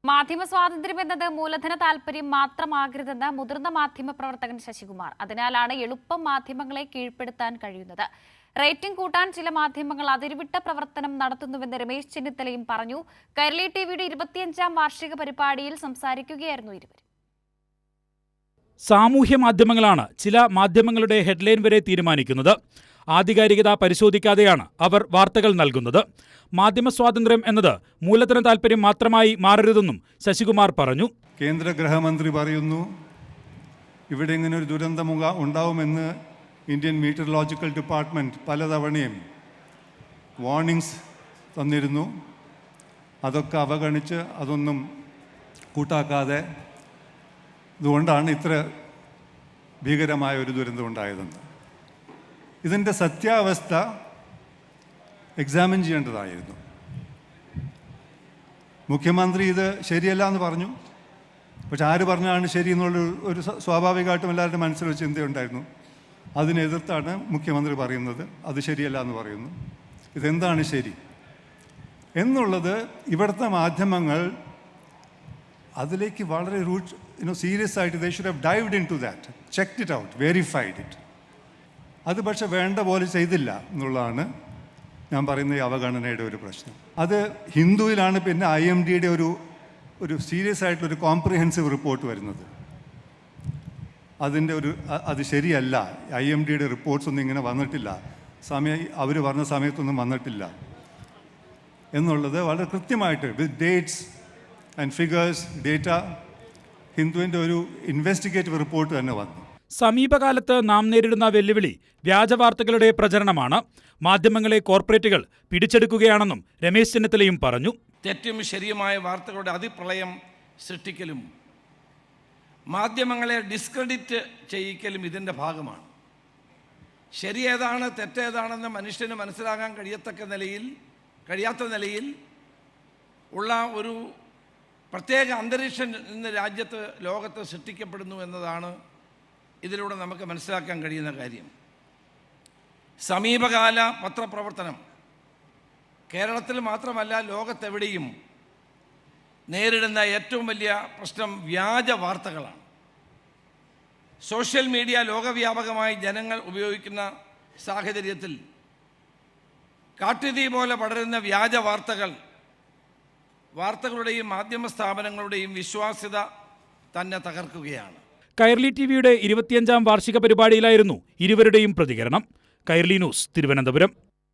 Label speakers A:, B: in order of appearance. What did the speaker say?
A: മാധ്യമ സ്വാതന്ത്ര്യം എന്നത് മൂലധന താൽപര്യം മാത്രമാകരുതെന്ന് മുതിർന്ന മാധ്യമ പ്രവർത്തകൻ ശശികുമാർ. അതിനാലാണ് എളുപ്പം മാധ്യമങ്ങളെ കീഴ്പ്പെടുത്താൻ കഴിയുന്നത്. റേറ്റിംഗ് കൂട്ടാൻ ചില മാധ്യമങ്ങൾ അതിരുവിട്ട പ്രവർത്തനം നടത്തുന്നുവെന്ന് രമേശ് ചെന്നിത്തലയും പറഞ്ഞു. കൈരളി ടിവിയുടെ 25ാം വാർഷിക പരിപാടിയിൽ സംസാരിക്കുകയായിരുന്നു ഇരുവരും.
B: സാമൂഹ്യ മാധ്യമങ്ങളാണ് ചില മാധ്യമങ്ങളുടെ ഹെഡ്ലൈൻ വരെ തീരുമാനിക്കുന്നത്. ആധികാരികത പരിശോധിക്കാതെയാണ് അവർ വാർത്തകൾ നൽകുന്നത്. മാധ്യമ സ്വാതന്ത്ര്യം എന്നത് മൂലധന താൽപര്യം മാത്രമായി മാറരുതെന്നും ശശികുമാർ പറഞ്ഞു.
C: കേന്ദ്ര ഗൃഹമന്ത്രി പറയുന്നു, ഇവിടെ ഇങ്ങനെ ഒരു ദുരന്തം ഉണ്ടാവുമെന്ന് ഇന്ത്യൻ മീറ്ററോളജിക്കൽ ഡിപ്പാർട്ട്മെൻറ്റ് പലതവണയും വാർണിംഗ്സ് തന്നിരുന്നു. അതൊക്കെ അവഗണിച്ച് അതൊന്നും കൂട്ടാക്കാതെ ഇതുകൊണ്ടാണ് ഇത്ര ഭീകരമായ ഒരു ദുരന്തം ഉണ്ടായതെന്ന്. ഇതിൻ്റെ സത്യാവസ്ഥ എക്സാമിൻ ചെയ്യേണ്ടതായിരുന്നു. മുഖ്യമന്ത്രി ഇത് ശരിയല്ല എന്ന് പറഞ്ഞു. പക്ഷെ ആര് പറഞ്ഞാണ് ശരി എന്നുള്ള ഒരു സ്വാഭാവികമായിട്ടും എല്ലാവരുടെ മനസ്സിലൊരു ചിന്തയുണ്ടായിരുന്നു. അതിനെതിർത്താണ് മുഖ്യമന്ത്രി പറയുന്നത് അത് ശരിയല്ല എന്ന് പറയുന്നു. ഇതെന്താണ് ശരി എന്നുള്ളത് ഇവിടുത്തെ മാധ്യമങ്ങൾ അതിലേക്ക് വളരെ സീരിയസ് ആയിട്ട് they should have dived into that, checked it out, verified it. അത് പക്ഷെ വേണ്ട പോലെ ചെയ്തില്ല എന്നുള്ളതാണ് ഞാൻ പറയുന്ന ഈ അവഗണനയുടെ ഒരു പ്രശ്നം. അത് ഹിന്ദുവിലാണ് പിന്നെ IMDയുടെ ഒരു സീരിയസ് ആയിട്ടുള്ളൊരു കോംപ്രിഹെൻസീവ് റിപ്പോർട്ട് വരുന്നത്. അത് ശരിയല്ല. IMDയുടെ റിപ്പോർട്ട്സ് ഒന്നും ഇങ്ങനെ വന്നിട്ടില്ല, അവർ പറഞ്ഞ സമയത്തൊന്നും വന്നിട്ടില്ല എന്നുള്ളത് വളരെ കൃത്യമായിട്ട് വിത്ത് ഡേറ്റ്സ് ആൻഡ് ഫിഗേഴ്സ് ഡേറ്റ ഹിന്ദുവിൻ്റെ ഒരു ഇൻവെസ്റ്റിഗേറ്റീവ് റിപ്പോർട്ട് തന്നെ വന്നു.
B: സമീപകാലത്ത് നാം നേരിടുന്ന വെല്ലുവിളി വ്യാജവാർത്തകളുടെ പ്രചരണമാണ്. മാധ്യമങ്ങളെ കോർപ്പറേറ്റുകൾ പിടിച്ചെടുക്കുകയാണെന്നും രമേശ് ചെന്നിത്തലയും പറഞ്ഞു.
D: തെറ്റും ശരിയുമായ വാർത്തകളുടെ അതിപ്രളയം സൃഷ്ടിക്കലും മാധ്യമങ്ങളെ ഡിസ്ക്രെഡിറ്റ് ചെയ്യിക്കലും ഇതിൻ്റെ ഭാഗമാണ്. ശരിയേതാണ് തെറ്റേതാണെന്ന് മനുഷ്യന് മനസ്സിലാകാൻ കഴിയാത്ത നിലയിൽ ഉള്ള ഒരു പ്രത്യേക അന്തരീക്ഷം ഇന്ന് ലോകത്ത് സൃഷ്ടിക്കപ്പെടുന്നു എന്നതാണ് ഇതിലൂടെ നമുക്ക് മനസ്സിലാക്കാൻ കഴിയുന്ന കാര്യം. സമീപകാല പത്രപ്രവർത്തനം കേരളത്തിൽ മാത്രമല്ല ലോകത്തെവിടെയും നേരിടുന്ന ഏറ്റവും വലിയ പ്രശ്നം വ്യാജ വാർത്തകളാണ്. സോഷ്യൽ മീഡിയ ലോകവ്യാപകമായി ജനങ്ങൾ ഉപയോഗിക്കുന്ന സാഹചര്യത്തിൽ കാട്ടുതീ പോലെ പടരുന്ന വ്യാജ വാർത്തകളുടെയും മാധ്യമ സ്ഥാപനങ്ങളുടെയും വിശ്വാസ്യത തന്നെ തകർക്കുകയാണ്.
B: കൈരളി ടിവിയുടെ 25ാം വാർഷിക പരിപാടിയിലായിരുന്നു ഇരുവരുടെയും പ്രതികരണം. കൈരളി ന്യൂസ്, തിരുവനന്തപുരം.